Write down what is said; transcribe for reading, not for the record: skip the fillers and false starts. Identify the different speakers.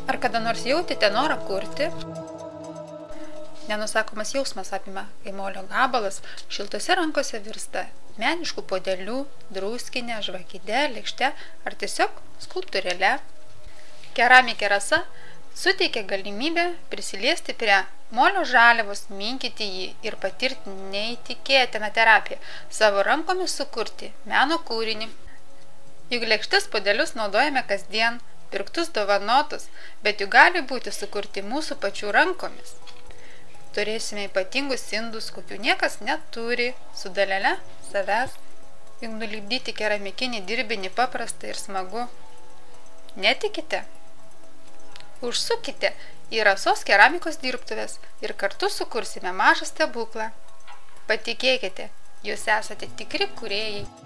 Speaker 1: Ar kada nors jautėte norą kurti? Nenusakomas jausmas apima, kai molio gabalas šiltose rankose virsta meniškų podelių, druskinė, žvakide, lėkšte ar tiesiog skulptūrėle. Keramikė rasa suteikia galimybę prisiliesti prie molio žaliavos, minkyti jį ir patirti neįtikėtiną terapiją, savo rankomis sukurti meno kūrinį. Juk lėkštes podelius naudojame kasdien, pirktus dovanotus, bet jų gali būti sukurti mūsų pačių rankomis. Turėsime ypatingus indus, kokių niekas neturi, su dalele savęs. Juk nulipdyti keramikinį dirbinį paprasta ir smagu. Netikite? Užsukite į Rasos keramikos dirbtuves ir kartu sukursime mažą stebuklą. Patikėkite, jūs esate tikri kūrėjai.